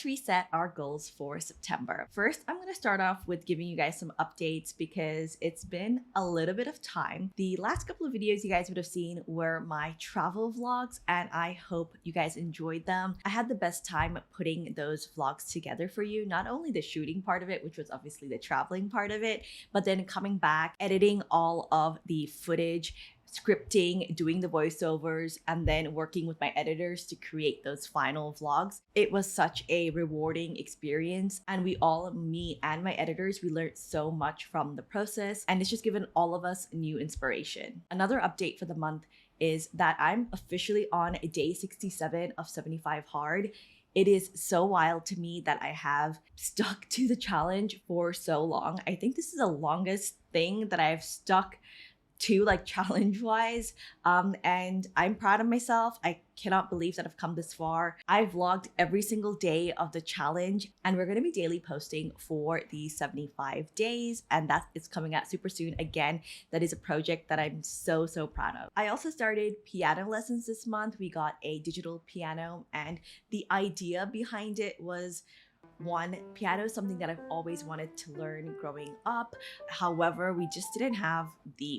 let's reset our goals for September. First, I'm going to start off with giving you guys some updates because it's been a little bit of time. The last couple of videos you guys would have seen were my travel vlogs, and I hope you guys enjoyed them. I had the best time putting those vlogs together for you, not only the shooting part of it, which was obviously the traveling part of it, but then coming back, editing all of the footage, scripting, doing the voiceovers, and then working with my editors to create those final vlogs. It was such a rewarding experience, and we all, me and my editors, we learned so much from the process, and it's just given all of us new inspiration. Another update for the month is that I'm officially on day 67 of 75 hard. It is so wild to me that I have stuck to the challenge for so long. I think this is the longest thing that I've stuck to, like, challenge wise, and I'm proud of myself. I cannot believe that I've come this far. I've vlogged every single day of the challenge, and we're going to be daily posting for the 75 days, and that is coming out super soon. Again, that is a project that I'm so proud of. I also started piano lessons this month. We got a digital piano, and the idea behind it was, one, piano is something that I've always wanted to learn growing up. However, we just didn't have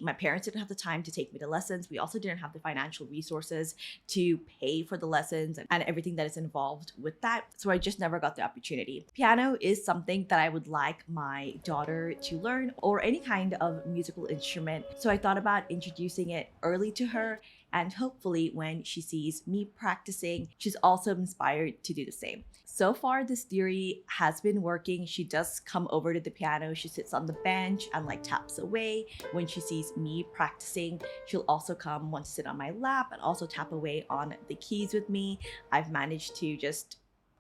my parents didn't have the time to take me to lessons. We also didn't have the financial resources to pay for the lessons and everything that is involved with that. So I just never got the opportunity. Piano is something that I would like my daughter to learn, or any kind of musical instrument. So I thought about introducing it early to her, and hopefully when she sees me practicing, she's also inspired to do the same. So far, this theory has been working. She does come over to the piano. She sits on the bench and like taps away. When she sees me practicing, she'll also come, want to sit on my lap and also tap away on the keys with me. I've managed to just,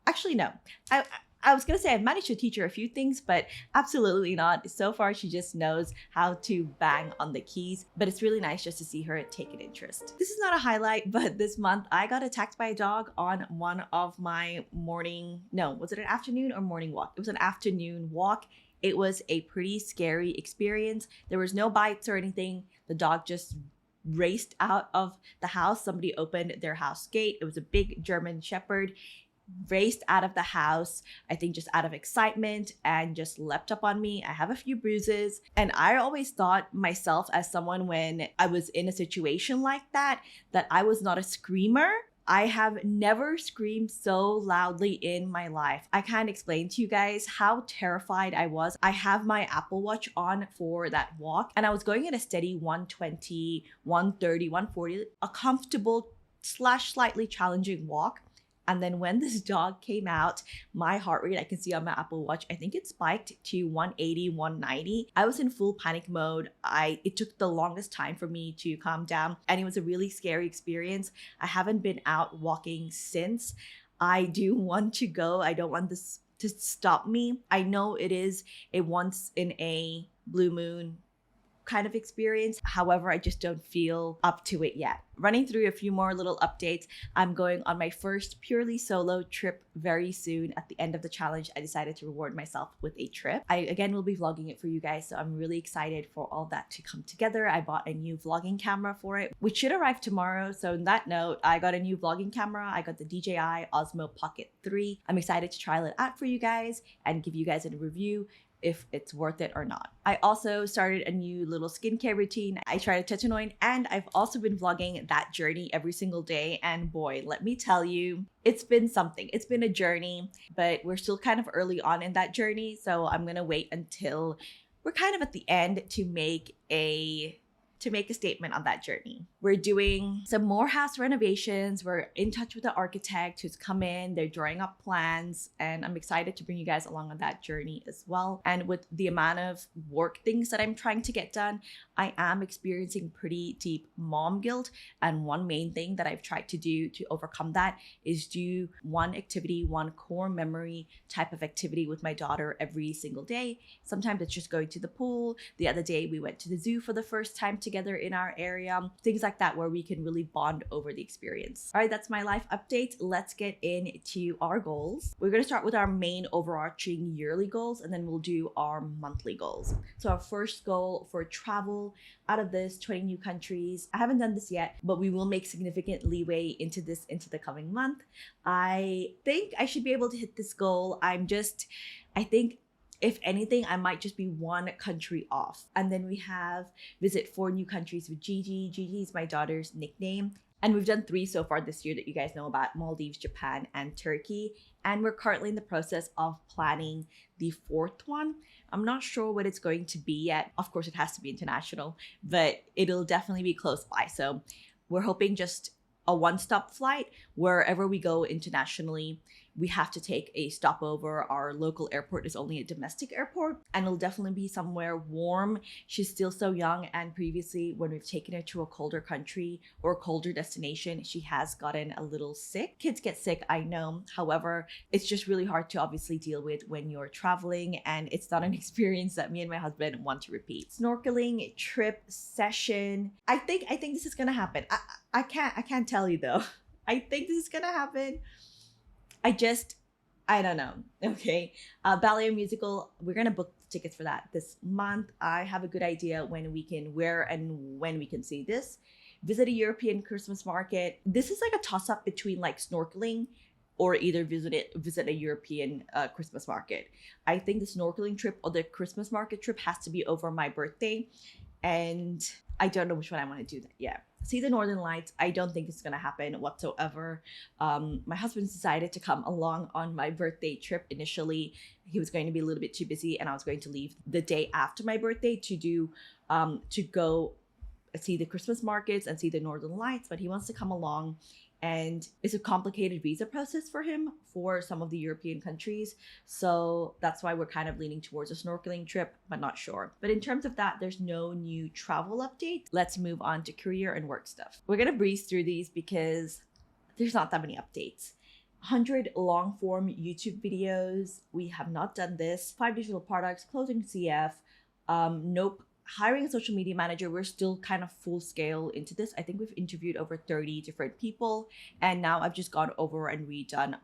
actually no, I was gonna say I've managed to teach her a few things, but absolutely not. So far, she just knows how to bang on the keys, but it's really nice just to see her take an interest. This is not a highlight, but this month I got attacked by a dog on one of my was it an afternoon or morning walk? It was an afternoon walk. It was a pretty scary experience. There was no bites or anything. The dog just raced out of the house. Somebody opened their house gate. It was a big German Shepherd. Raced out of the house, I think just out of excitement, and just leapt up on me. I have a few bruises, and I always thought myself as someone, when I was in a situation like that I was not a screamer. I have never screamed so loudly in my life. I can't explain to you guys how terrified I was. I have my Apple Watch on for that walk, and I was going at a steady 120, 130, 140, a comfortable / slightly challenging walk. And then when this dog came out, my heart rate, I can see on my Apple Watch, I think it spiked to 180, 190. I was in full panic mode. It took the longest time for me to calm down, and it was a really scary experience. I haven't been out walking since. I do want to go. I don't want this to stop me. I know it is a once in a blue moon kind of experience. However, I just don't feel up to it yet. Running through a few more little updates, I'm going on my first purely solo trip very soon. At the end of the challenge, I decided to reward myself with a trip. I again will be vlogging it for you guys, so I'm really excited for all that to come together. I bought a new vlogging camera for it, which should arrive tomorrow. So on that note, I got a new vlogging camera. I got the DJI Osmo Pocket 3. I'm excited to try it out for you guys and give you guys a review if it's worth it or not. I also started a new little skincare routine. I tried a tetinoid, and I've also been vlogging that journey every single day. And boy, let me tell you, it's been something. It's been a journey, but we're still kind of early on in that journey. So I'm gonna wait until we're kind of at the end to make a statement on that journey. We're doing some more house renovations. We're in touch with the architect who's come in. They're drawing up plans, and I'm excited to bring you guys along on that journey as well. And with the amount of work things that I'm trying to get done, I am experiencing pretty deep mom guilt. And one main thing that I've tried to do to overcome that is do one activity, one core memory type of activity with my daughter every single day. Sometimes it's just going to the pool. The other day we went to the zoo for the first time together in our area. Things like like that where we can really bond over the experience. All right, that's my life update. Let's get into our goals. We're going to start with our main overarching yearly goals, and then we'll do our monthly goals. So our first goal for travel, out of this 20 new countries. I haven't done this yet, but we will make significant leeway into the coming month. I think I should be able to hit this goal. I think if anything, I might just be one country off. And then we have visit 4 new countries with Gigi. Gigi is my daughter's nickname. And we've done 3 so far this year that you guys know about: Maldives, Japan, and Turkey. And we're currently in the process of planning the 4th one. I'm not sure what it's going to be yet. Of course, it has to be international, but it'll definitely be close by. So we're hoping just a one-stop flight. Wherever we go internationally, we have to take a stopover. Our local airport is only a domestic airport, and it'll definitely be somewhere warm. She's still so young, and previously when we've taken her to a colder country or a colder destination, she has gotten a little sick. Kids get sick, I know. However, it's just really hard to obviously deal with when you're traveling, and it's not an experience that me and my husband want to repeat. Snorkeling trip session. I think this is gonna happen. I can't tell you though. I think this is gonna happen. I don't know. Okay. Ballet musical, we're going to book tickets for that this month. I have a good idea when we can, where and when we can see this. Visit a European Christmas market. This is like a toss up between like snorkeling or either visit a European Christmas market. I think the snorkeling trip or the Christmas market trip has to be over my birthday. And I don't know which one I want to do that. Yeah. See the Northern Lights. I don't think it's going to happen whatsoever. My husband's decided to come along on my birthday trip. Initially, he was going to be a little bit too busy, and I was going to leave the day after my birthday to go see the Christmas markets and see the Northern Lights, but he wants to come along. And it's a complicated visa process for him for some of the European countries. So that's why we're kind of leaning towards a snorkeling trip, but not sure. But in terms of that, there's no new travel update. Let's move on to career and work stuff. We're going to breeze through these because there's not that many updates. 100 long form YouTube videos. We have not done this. 5 digital products, closing CF. Nope. Hiring a social media manager, we're still kind of full scale into this. I think we've interviewed over 30 different people, and now I've just gone over and redone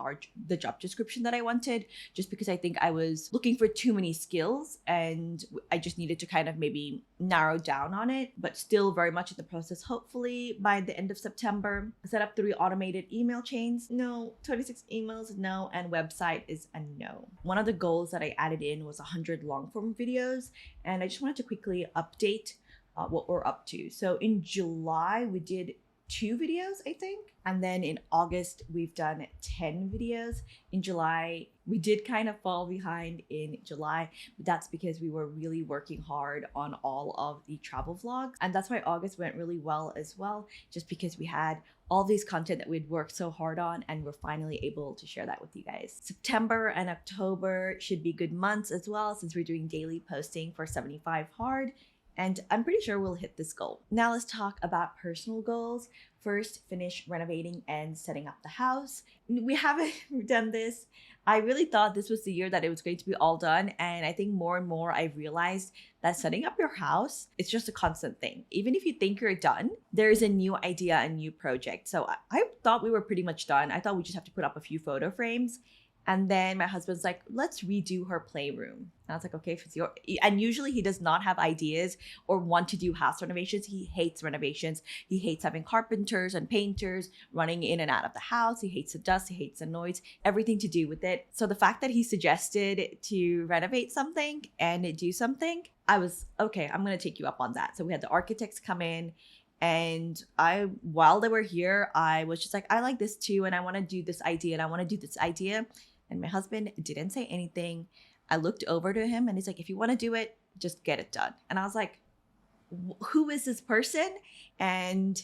the job description that I wanted, just because I think I was looking for too many skills and I just needed to kind of maybe narrow down on it, but still very much in the process. Hopefully by the end of September. Set up 3 automated email chains. No. 26 emails. No. And website is a no. One of the goals that I added in was 100 long form videos, and I just wanted to quickly update what we're up to. So in July, we did 2 videos, I think. And then in August, we've done 10 videos. In July, we did kind of fall behind in July, but that's because we were really working hard on all of the travel vlogs. And that's why August went really well as well, just because we had all these content that we'd worked so hard on, and we're finally able to share that with you guys. September and October should be good months as well, since we're doing daily posting for 75 hard. And I'm pretty sure we'll hit this goal. Now let's talk about personal goals. First, finish renovating and setting up the house. We haven't done this. I really thought this was the year that it was going to be all done. And I think more and more I realized that setting up your house, it's just a constant thing. Even if you think you're done, there is a new idea, a new project. So I thought we were pretty much done. I thought we just have to put up a few photo frames. And then my husband's like, let's redo her playroom. And I was like, okay, if it's your... And usually he does not have ideas or want to do house renovations. He hates renovations. He hates having carpenters and painters running in and out of the house. He hates the dust. He hates the noise, everything to do with it. So the fact that he suggested to renovate something and do something, I was, okay, I'm going to take you up on that. So we had the architects come in. And while they were here, I was just like, I like this too. And I want to do this idea and I want to do this idea. And my husband didn't say anything. I looked over to him and he's like, if you want to do it, just get it done. And I was like, who is this person? And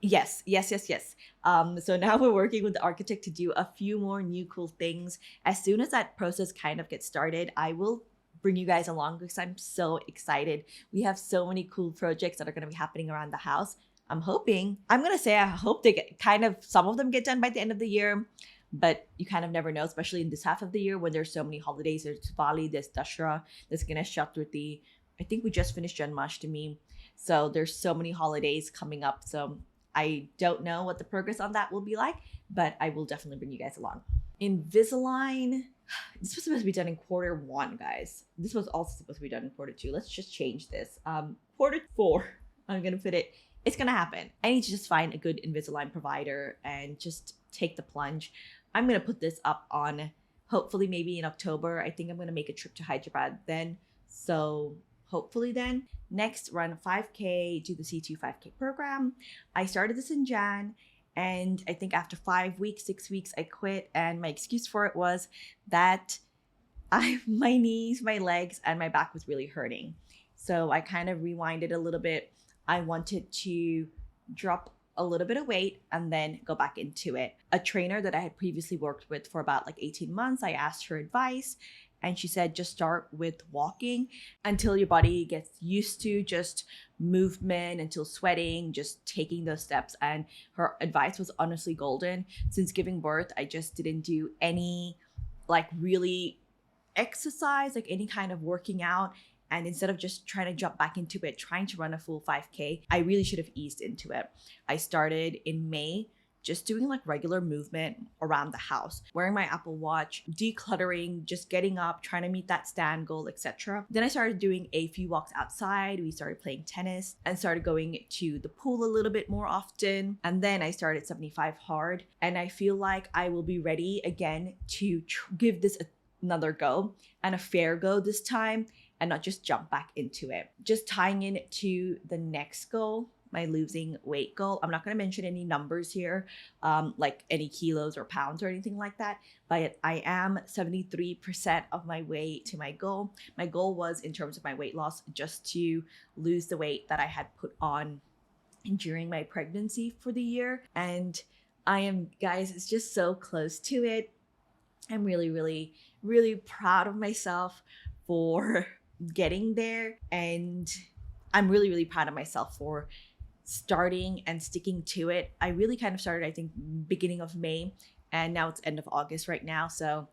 yes. So now we're working with the architect to do a few more new cool things. As soon as that process kind of gets started, I will bring you guys along because I'm so excited. We have so many cool projects that are going to be happening around the house. I hope they get some of them get done by the end of the year, but you kind of never know, especially in this half of the year when there's so many holidays. There's Diwali, there's Dashra, there's Ganesh Chaturthi. I think we just finished Janmashtami. So there's so many holidays coming up. So I don't know what the progress on that will be like, but I will definitely bring you guys along. Invisalign, this was supposed to be done in Q1, guys. This was also supposed to be done in Q2. Let's just change this. Q4, I'm gonna put it. It's gonna happen. I need to just find a good Invisalign provider and just take the plunge. I'm gonna put this up on hopefully maybe in October. I think I'm gonna make a trip to Hyderabad then. So hopefully then. Next, run 5K, do the C2 5K program. I started this in Jan, and I think after 5 weeks, 6 weeks, I quit. And my excuse for it was that my knees, my legs, and my back was really hurting. So I kind of rewinded a little bit. I wanted to drop a little bit of weight and then go back into it. A trainer that I had previously worked with for about like 18 months, I asked her advice. And she said, just start with walking until your body gets used to just movement, until sweating, just taking those steps. And her advice was honestly golden. Since giving birth, I just didn't do any like really exercise, like any kind of working out. And instead of just trying to jump back into it, trying to run a full 5K, I really should have eased into it. I started in May, just doing like regular movement around the house, wearing my Apple Watch, decluttering, just getting up, trying to meet that stand goal, etc. Then I started doing a few walks outside. We started playing tennis and started going to the pool a little bit more often. And then I started 75 hard. And I feel like I will be ready again to give this another go and a fair go this time, and not just jump back into it. Just tying in to the next goal, my losing weight goal. I'm not going to mention any numbers here, like any kilos or pounds or anything like that, but I am 73% of my way to my goal. My goal was, in terms of my weight loss, just to lose the weight that I had put on during my pregnancy for the year. And I am, guys, it's just so close to it. I'm really, really, really proud of myself for getting there. And I'm really, really proud of myself for starting and sticking to it. I really kind of started, I think, beginning of May, and now it's end of August right now. So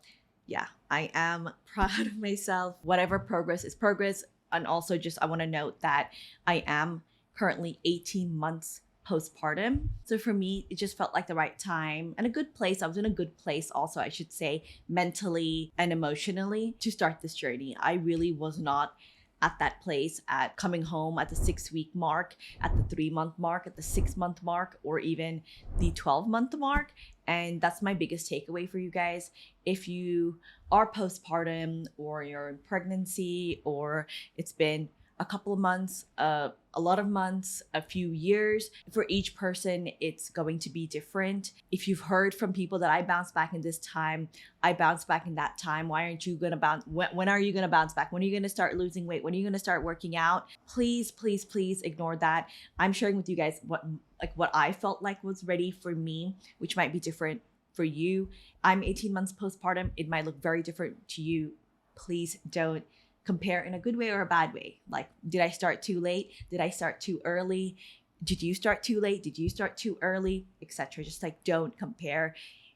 yeah, I am proud of myself. Whatever progress is progress. And also just, I want to note that I am currently 18 months postpartum. So for me, it just felt like the right time and a good place. I was in a good place also, I should say, mentally and emotionally to start this journey. I really was not at that place at coming home at the 6-week mark, at the 3-month mark, at the 6-month mark, or even the 12-month mark. And that's my biggest takeaway for you guys. If you are postpartum, or you're in pregnancy, or it's been a couple of months, a lot of months, a few years, for each person, it's going to be different. If you've heard from people that I bounced back in this time, I bounced back in that time, why aren't you going to bounce? When are you going to bounce back? When are you going to start losing weight? When are you going to start working out? Please, please, please ignore that. I'm sharing with you guys what I felt like was ready for me, which might be different for you. I'm 18 months postpartum. It might look very different to you. Please don't compare in a good way or a bad way. Like, did I start too late? Did I start too early? Did you start too late? Did you start too early? Etc. Just like, don't compare.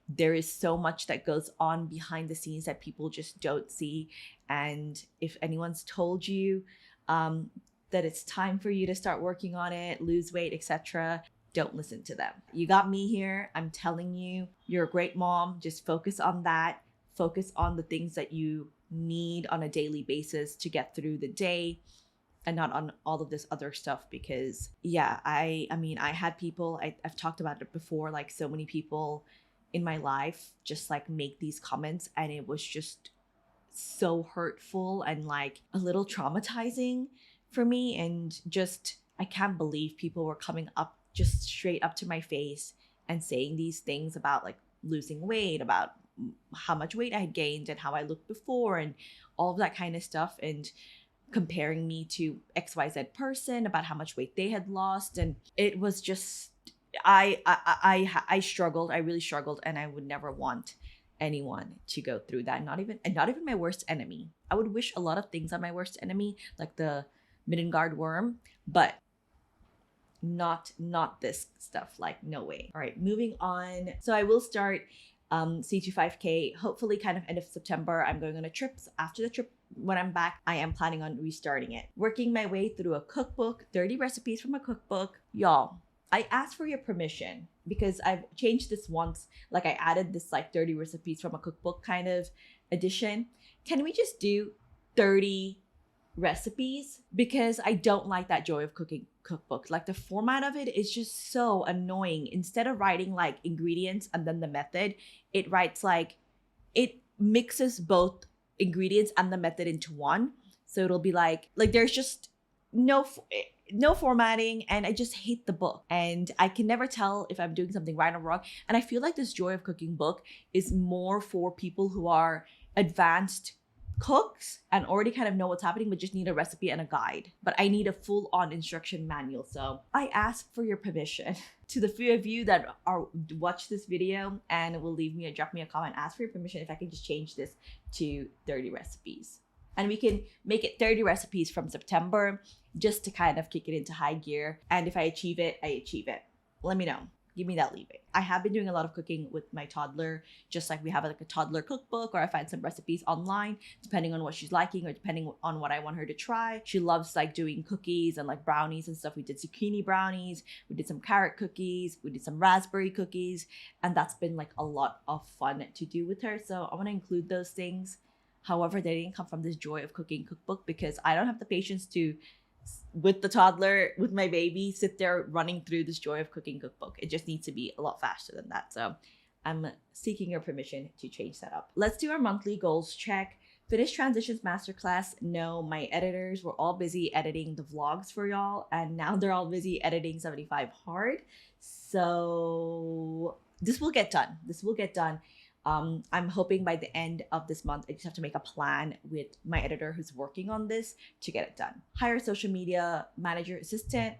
There is so much that goes on behind the scenes that people just don't see. And if anyone's told you that it's time for you to start working on it, lose weight, etc., don't listen to them. You got me here. I'm telling you, you're a great mom. Just focus on that. Focus on the things that you need on a daily basis to get through the day, and not on all of this other stuff. Because yeah, I mean, I had people, I've talked about it before, like so many people in my life just like make these comments, and it was just so hurtful and like a little traumatizing for me. And just, I can't believe people were coming up just straight up to my face and saying these things about like losing weight, about how much weight I had gained and how I looked before and all of that kind of stuff, and comparing me to XYZ person about how much weight they had lost. And it was just, I struggled. I really struggled, and I would never want anyone to go through that. Not even my worst enemy. I would wish a lot of things on my worst enemy, like the Midgard worm, but not this stuff. Like, no way. All right, moving on. So I will start C2 5K hopefully kind of end of September. I'm going on a trip. So after the trip when I'm back, I am planning on restarting it. Working my way through a cookbook, 30 recipes from a cookbook. Y'all, I asked for your permission because I've changed this once. Like I added this like 30 recipes from a cookbook kind of edition. Can we just do 30 recipes? Because I don't like that Joy of Cooking cookbook. Like the format of it is just so annoying. Instead of writing like ingredients and then the method, it writes like, it mixes both ingredients and the method into one. So it'll be like there's just no formatting, and I just hate the book. And I can never tell if I'm doing something right or wrong. And I feel like this Joy of Cooking book is more for people who are advanced cooks and already kind of know what's happening, but just need a recipe and a guide. But I need a full-on instruction manual. So I ask for your permission. To the few of you that watch this video and will leave me or drop me a comment, ask for your permission if I can just change this to 30 recipes. And we can make it 30 recipes from September just to kind of kick it into high gear. And if I achieve it, I achieve it. Let me know. Give me that leeway. I have been doing a lot of cooking with my toddler, just like we have like a toddler cookbook, or I find some recipes online, depending on what she's liking or depending on what I want her to try. She loves like doing cookies and like brownies and stuff. We did zucchini brownies, we did some carrot cookies, we did some raspberry cookies, and that's been like a lot of fun to do with her. So I want to include those things. However, they didn't come from this Joy of Cooking cookbook because I don't have the patience to, with the toddler, with my baby, sit there running through this Joy of Cooking cookbook. It just needs to be a lot faster than that. So I'm seeking your permission to change that up. Let's do our monthly goals check. Finish Transitions Masterclass. No, my editors were all busy editing the vlogs for y'all, and now they're all busy editing 75 Hard. So this will get done. This will get done. I'm hoping by the end of this month, I just have to make a plan with my editor who's working on this to get it done. Hire social media manager assistant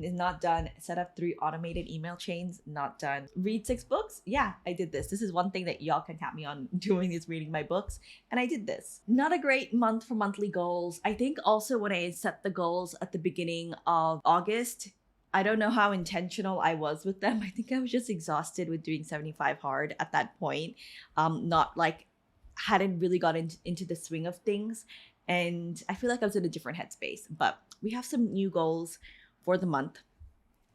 is not done. Set up 3 automated email chains, not done. Read 6 books. Yeah, I did this. This is one thing that y'all can count me on doing, is reading my books. And I did this. Not a great month for monthly goals. I think also when I set the goals at the beginning of August, I don't know how intentional I was with them. I think I was just exhausted with doing 75 Hard at that point. Not like, hadn't really gotten into the swing of things. And I feel like I was in a different headspace. But we have some new goals for the month.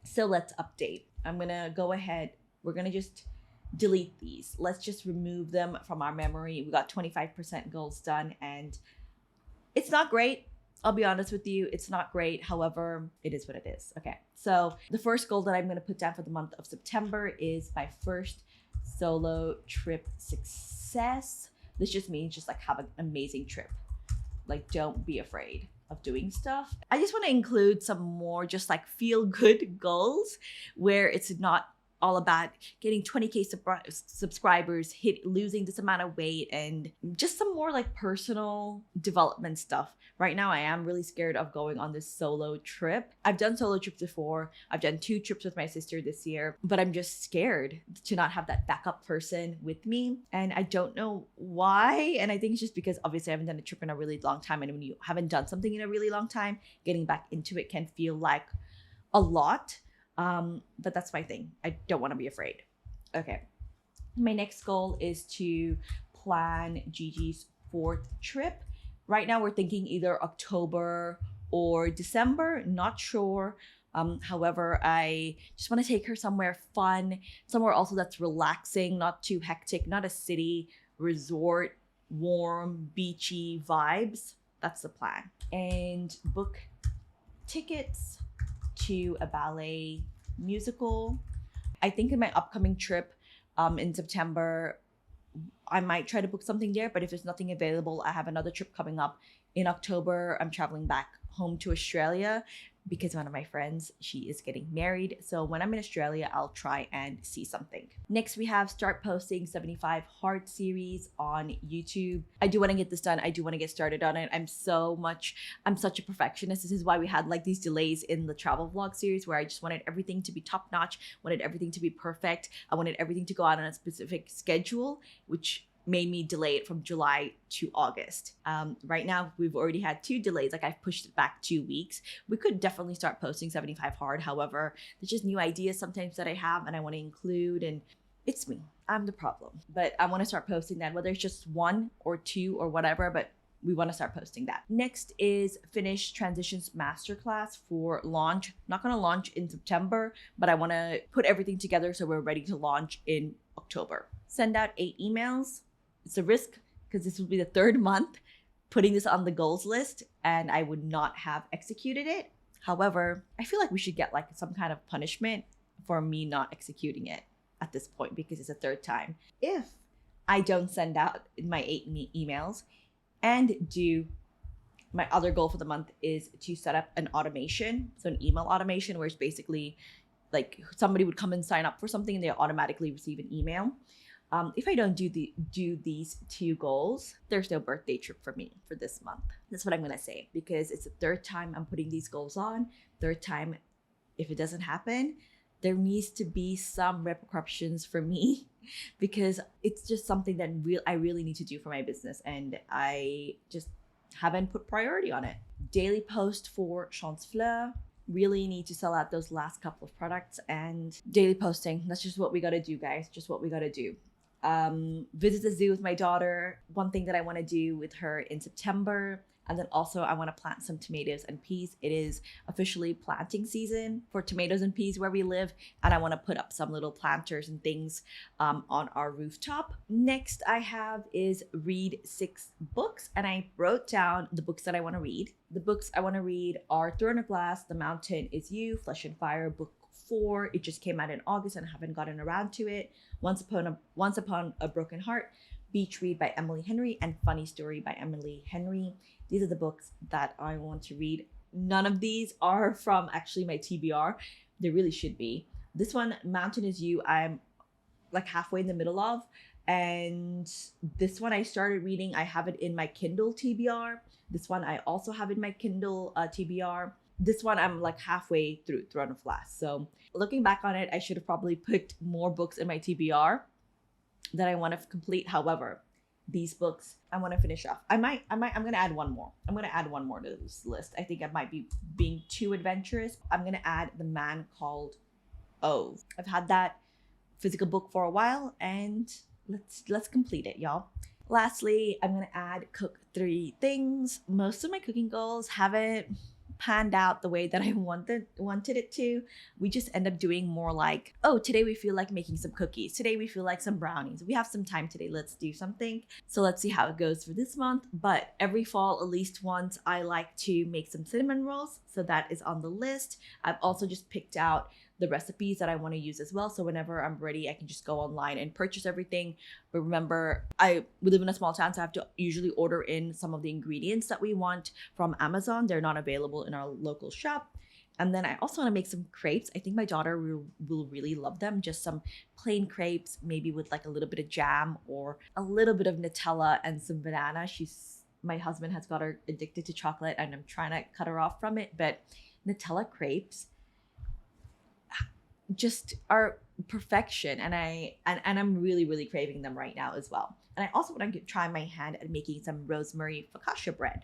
So let's update. I'm going to go ahead. We're going to just delete these. Let's just remove them from our memory. We got 25% goals done, and it's not great. I'll be honest with you, it's not great. However, it is what it is. Okay, so the first goal that I'm going to put down for the month of September is my first solo trip success. This just means just like have an amazing trip. Like, don't be afraid of doing stuff. I just want to include some more just like feel good goals where it's not all about getting 20K subscribers, losing this amount of weight, and just some more like personal development stuff. Right now, I am really scared of going on this solo trip. I've done solo trips before. I've done 2 trips with my sister this year, but I'm just scared to not have that backup person with me. And I don't know why. And I think it's just because obviously I haven't done a trip in a really long time. And when you haven't done something in a really long time, getting back into it can feel like a lot. But that's my thing. I don't want to be afraid. Okay. My next goal is to plan Gigi's 4th trip. Right now we're thinking either October or December, not sure. However, I just want to take her somewhere fun, somewhere also that's relaxing, not too hectic, not a city, resort, warm, beachy vibes. That's the plan. And book tickets to a ballet musical. I think in my upcoming trip in September, I might try to book something there, but if there's nothing available, I have another trip coming up in October. I'm traveling back home to Australia because one of my friends, she is getting married. So when I'm in Australia, I'll try and see something. Next, we have start posting 75 Hard series on YouTube. I do want to get this done. I do want to get started on it. I'm such a perfectionist. This is why we had like these delays in the travel vlog series where I just wanted everything to be top notch, wanted everything to be perfect. I wanted everything to go out on a specific schedule, which made me delay it from July to August. Right now, we've already had 2 delays. Like I've pushed it back 2 weeks. We could definitely start posting 75 Hard. However, there's just new ideas sometimes that I have and I want to include, and it's me. I'm the problem. But I want to start posting that, whether it's just 1 or 2 or whatever, but we want to start posting that. Next is finish transitions masterclass for launch. Not going to launch in September, but I want to put everything together so we're ready to launch in October. Send out 8 emails. It's a risk because this will be the 3rd month putting this on the goals list, and I would not have executed it. However, I feel like we should get like some kind of punishment for me not executing it at this point because it's a 3rd time. If I don't send out my 8 emails and do my other goal for the month is to set up an automation. So an email automation where it's basically like somebody would come and sign up for something and they automatically receive an email. If I don't do these 2 goals, there's no birthday trip for me for this month. That's what I'm gonna say, because it's the 3rd time I'm putting these goals on. 3rd time, if it doesn't happen, there needs to be some repercussions for me because it's just something that I really need to do for my business, and I just haven't put priority on it. Daily post for Chance Fleur. Really need to sell out those last couple of products, and daily posting. That's just what we gotta do, guys. Just what we gotta do. Visit the zoo with my daughter. One thing that I want to do with her in September. And then also I want to plant some tomatoes and peas. It is officially planting season for tomatoes and peas where we live. And I want to put up some little planters and things on our rooftop. Next I have is read 6 books. And I wrote down the books that I want to read. The books I want to read are Throne of Glass, The Mountain Is You, Flesh and Fire, book 4. It just came out in August and I haven't gotten around to it. Once Upon a Broken Heart, Beach Read by Emily Henry, and Funny Story by Emily Henry. These are the books that I want to read. None of these are from actually my TBR. They really should be. This one, Mountain Is You, I'm like halfway in the middle of. And this one I started reading. I have it in my Kindle TBR. This one I also have in my Kindle TBR. This one I'm like halfway through Throne of Glass. So looking back on it, I should have probably put more books in my TBR that I want to complete. However, these books I want to finish off. I'm gonna add one more. I'm gonna add one more to this list. I think I might be being too adventurous. I'm gonna add The Man Called Ove. I've had that physical book for a while, and let's complete it, y'all. Lastly, I'm gonna add cook 3 things. Most of my cooking goals haven't panned out the way that I wanted it to. We just end up doing more like, oh, today we feel like making some cookies. Today we feel like some brownies. We have some time today. Let's do something. So let's see how it goes for this month. But every fall, at least once, I like to make some cinnamon rolls. So that is on the list. I've also just picked out the recipes that I want to use as well. So whenever I'm ready, I can just go online and purchase everything. But remember, we live in a small town, so I have to usually order in some of the ingredients that we want from Amazon. They're not available in our local shop. And then I also want to make some crepes. I think my daughter will really love them. Just some plain crepes, maybe with like a little bit of jam or a little bit of Nutella and some banana. My husband has got her addicted to chocolate and I'm trying to cut her off from it. But Nutella crepes just are perfection, and I'm really craving them right now as well. And I also want to try my hand at making some rosemary focaccia bread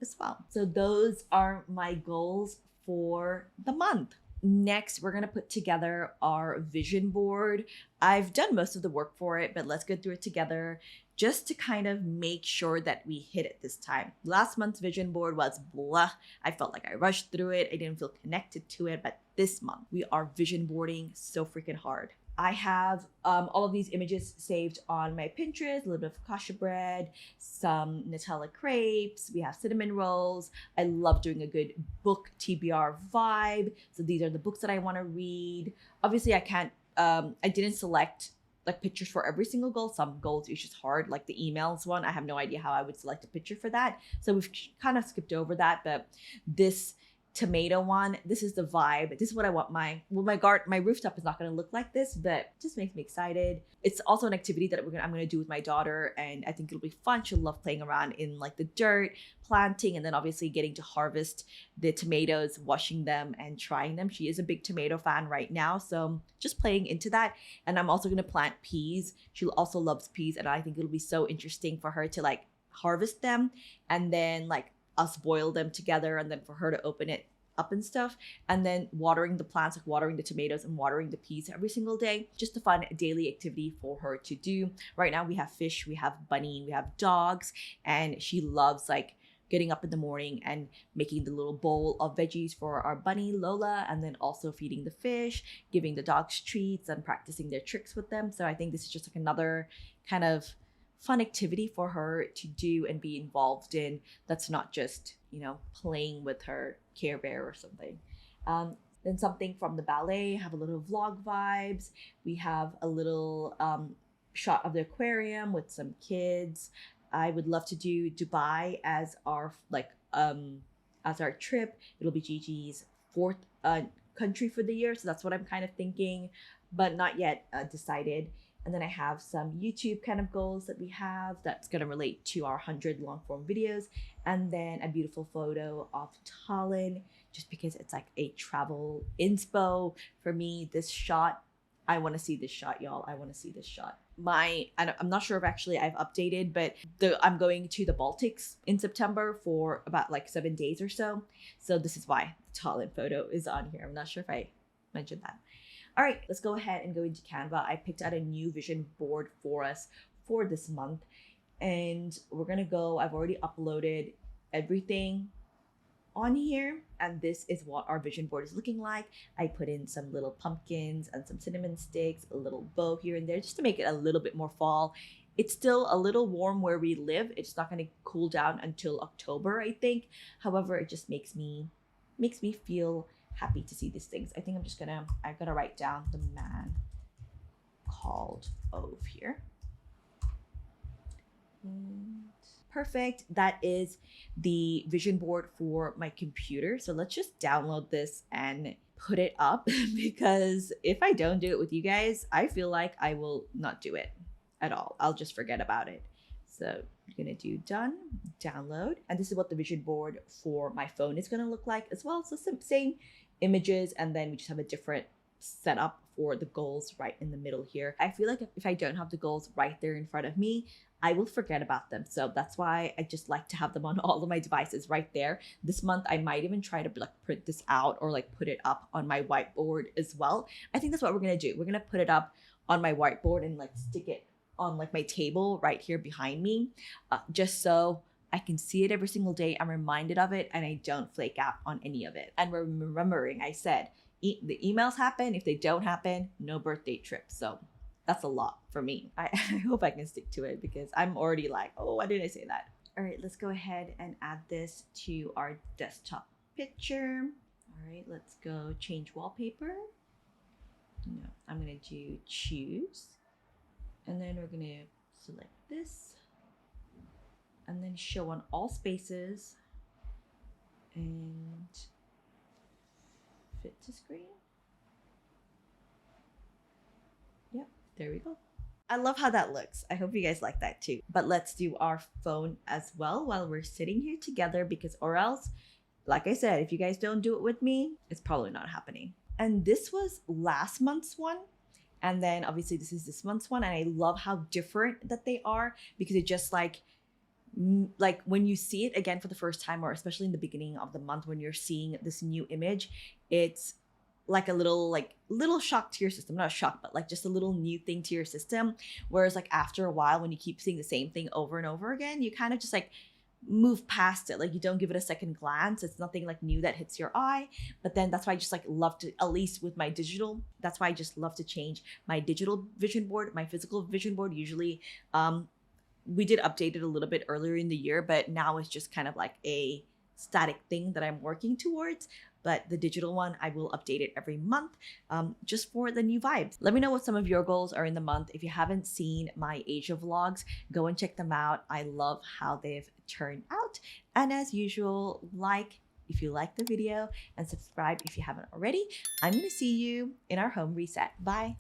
as well. So those are my goals for the month. Next, we're gonna put together our vision board. I've done most of the work for it, but let's go through it together just to kind of make sure that we hit it this time. Last month's vision board was blah. I felt like I rushed through it. I didn't feel connected to it, but this month we are vision boarding so freaking hard. I have all of these images saved on my Pinterest, a little bit of focaccia bread, some Nutella crepes, we have cinnamon rolls. I love doing a good book TBR vibe. So these are the books that I want to read. Obviously I can't, I didn't select like pictures for every single goal. Some goals it's just hard, like the emails one. I have no idea how I would select a picture for that. So we've kind of skipped over that, but this tomato one, this is the vibe. This is what I want my rooftop is not going to look like this, but it just makes me excited. It's also an activity that I'm going to do with my daughter, and I think it'll be fun. She'll love playing around in like the dirt, planting, and then obviously getting to harvest the tomatoes, washing them and trying them. She is a big tomato fan right now, so just playing into that. And I'm also going to plant peas. She also loves peas, and I think it'll be so interesting for her to like harvest them and then like us boil them together and then for her to open it up and stuff, and then watering the plants, like watering the tomatoes and watering the peas every single day. Just a fun daily activity for her to do. Right now we have fish, we have bunny, we have dogs, and she loves like getting up in the morning and making the little bowl of veggies for our bunny Lola, and then also feeding the fish, giving the dogs treats and practicing their tricks with them. So I think this is just like another kind of fun activity for her to do and be involved in, that's not just, you know, playing with her Care Bear or something. Then something from the ballet, have a little vlog vibes. We have a little shot of the aquarium with some kids. I would love to do Dubai as our as our trip. It'll be Gigi's fourth country for the year, so that's what I'm kind of thinking, but not yet decided. And then I have some YouTube kind of goals that we have that's going to relate to our 100 long form videos, and then a beautiful photo of Tallinn, just because it's like a travel inspo for me. This shot, I want to see this shot, y'all. I want to see this shot. I'm not sure if actually I've updated, but I'm going to the Baltics in September for about like 7 days or so. So this is why the Tallinn photo is on here. I'm not sure if I mentioned that. All right, let's go ahead and go into Canva. I picked out a new vision board for us for this month, and we're gonna go. I've already uploaded everything on here, and this is what our vision board is looking like. I put in some little pumpkins and some cinnamon sticks, a little bow here and there, just to make it a little bit more fall. It's still a little warm where we live. It's not going to cool down until October, I think. However, it just makes me feel happy to see these things. I think I'm gonna write down the man called Ove here. Perfect. That is the vision board for my computer. So let's just download this and put it up, because if I don't do it with you guys, I feel like I will not do it at all. I'll just forget about it. So I'm gonna do done, download, and this is what the vision board for my phone is gonna look like as well. So same images, and then we just have a different setup for the goals right in the middle here. I feel like if I don't have the goals right there in front of me, I will forget about them. So that's why I just like to have them on all of my devices right there. This month, I might even try to like print this out or like put it up on my whiteboard as well. I think that's what we're gonna do. We're gonna put it up on my whiteboard and like stick it on like my table right here behind me, just so I can see it every single day. I'm reminded of it and I don't flake out on any of it. And remembering, I said, the emails happen. If they don't happen, no birthday trip. So that's a lot for me. I hope I can stick to it, because I'm already like, oh, why did I say that? All right, let's go ahead and add this to our desktop picture. All right, let's go change wallpaper. No, I'm gonna do choose. And then we're gonna select this and then show on all spaces and fit to screen. Yep, there we go. I love how that looks. I hope you guys like that too. But let's do our phone as well while we're sitting here together, because or else, like I said, if you guys don't do it with me, it's probably not happening. And this was last month's one. And then obviously this is this month's one. And I love how different that they are, because it just like when you see it again for the first time, or especially in the beginning of the month when you're seeing this new image, it's like a little shock to your system. Not a shock, but like just a little new thing to your system. Whereas like after a while, when you keep seeing the same thing over and over again, you kind of just like move past it. Like you don't give it a second glance. It's nothing like new that hits your eye. But then that's why I just like love to, at least with my digital, that's why I just love to change my digital vision board. My physical vision board usually, we did update it a little bit earlier in the year, but now it's just kind of like a static thing that I'm working towards. But the digital one, I will update it every month, just for the new vibes. Let me know what some of your goals are in the month. If you haven't seen my Asia vlogs, go and check them out. I love how they've turned out. And as usual, like if you like the video and subscribe if you haven't already. I'm gonna see you in our home reset. Bye.